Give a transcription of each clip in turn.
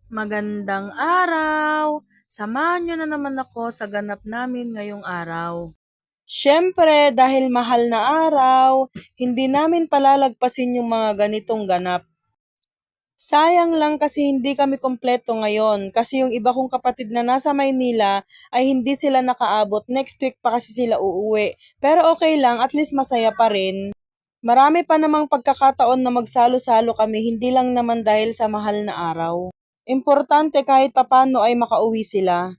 Magandang araw! Samahan niyo na naman ako sa ganap namin ngayong araw. Siyempre, dahil mahal na araw, hindi namin palalagpasin yung mga ganitong ganap. Sayang lang kasi hindi kami kompleto ngayon kasi yung iba kong kapatid na nasa Maynila ay hindi sila nakaabot. Next week pa kasi sila uuwi. Pero okay lang, at least masaya pa rin. Marami pa namang pagkakataon na magsalo-salo kami, hindi lang naman dahil sa mahal na araw. Importante kahit papano ay makauwi sila.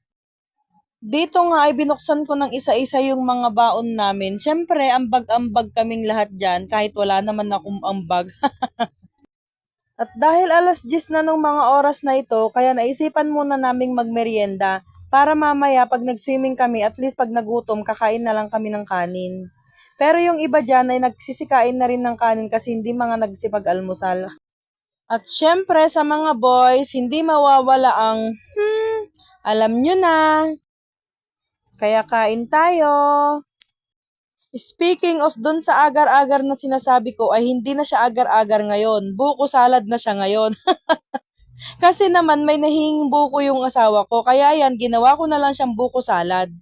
Dito nga ay binuksan ko ng isa-isa yung mga baon namin. Siyempre, ambag-ambag kaming lahat dyan kahit wala naman akong ambag. At dahil alas 10 na nung mga oras na ito, kaya naisipan muna naming magmerienda para mamaya pag nag-swimming kami, at least pag nagutom, kakain na lang kami ng kanin. Pero yung iba dyan ay nagsisikain na rin ng kanin kasi hindi mga nagsipag-almusal. At syempre sa mga boys, hindi mawawala ang alam nyo na. Kaya kain tayo. Speaking of dun sa agar-agar na sinasabi ko ay hindi na siya agar-agar ngayon. Buko salad na siya ngayon. Kasi naman may nahinging buko yung asawa ko. Kaya yan, ginawa ko na lang siyang buko salad.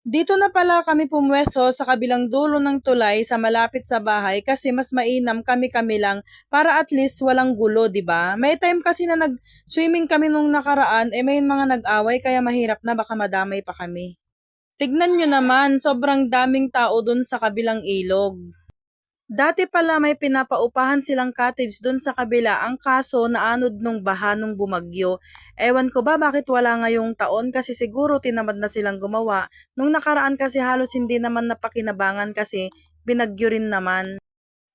Dito na pala kami pumwesto sa kabilang dulo ng tulay sa malapit sa bahay kasi mas mainam kami-kami lang para at least walang gulo, 'di ba? May time kasi na nag-swimming kami nung nakaraan, may mga nag-away kaya mahirap na baka madamay pa kami. Tignan nyo naman, sobrang daming tao dun sa kabilang ilog. Dati pala may pinapaupahan silang cottage dun sa kabila, ang kaso naanod nung baha nung bumagyo. Ewan ko ba bakit wala ngayong taon kasi siguro tinamad na silang gumawa. Nung nakaraan kasi halos hindi naman napakinabangan kasi binagyo rin naman.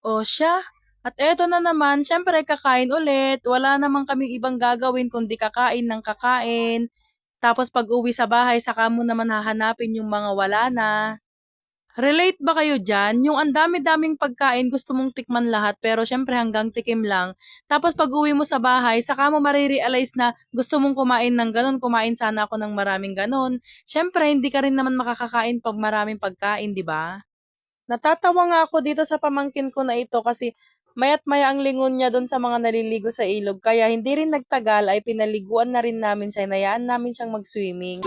O siya, at eto na naman, syempre kakain ulit. Wala naman kaming ibang gagawin kundi kakain ng kakain. Tapos pag uwi sa bahay, saka mo naman hahanapin yung mga wala na. Relate ba kayo dyan? Yung ang dami-daming pagkain, gusto mong tikman lahat, pero syempre hanggang tikim lang. Tapos pag uwi mo sa bahay, saka mo marirealize na gusto mong kumain ng ganun, kumain sana ako ng maraming ganun. Syempre, hindi ka rin naman makakakain pag maraming pagkain, di ba? Natatawa nga ako dito sa pamangkin ko na ito kasi maya't maya ang lingon niya doon sa mga naliligo sa ilog. Kaya hindi rin nagtagal ay pinaliguan na rin namin siya, inayaan namin siyang mag-swimming.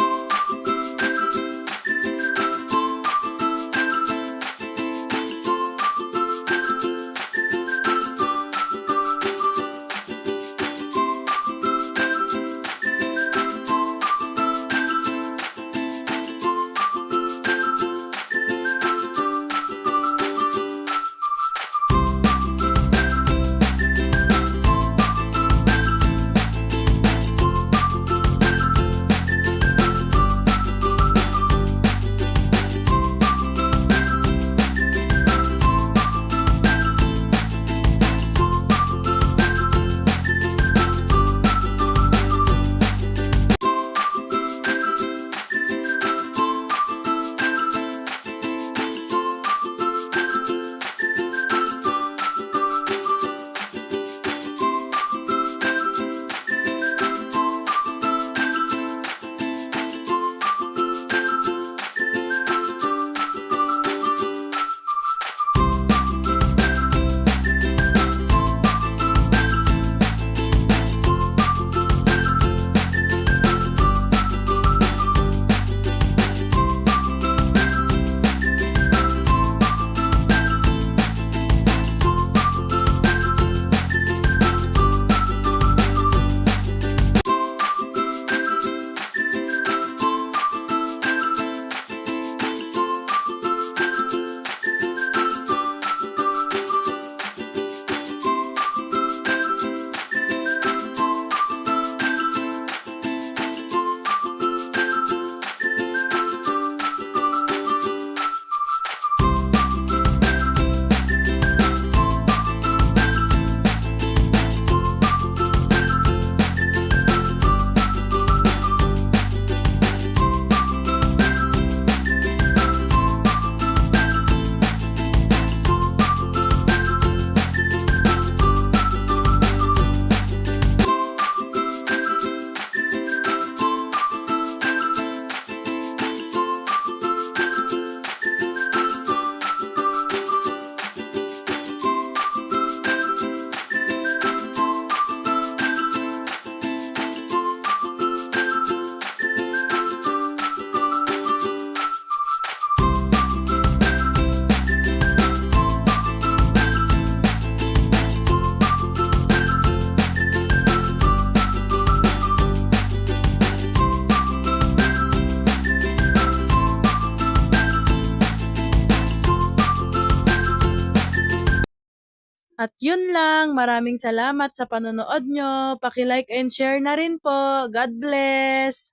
At yun lang, maraming salamat sa panonood nyo. Paki-like and share na rin po. God bless!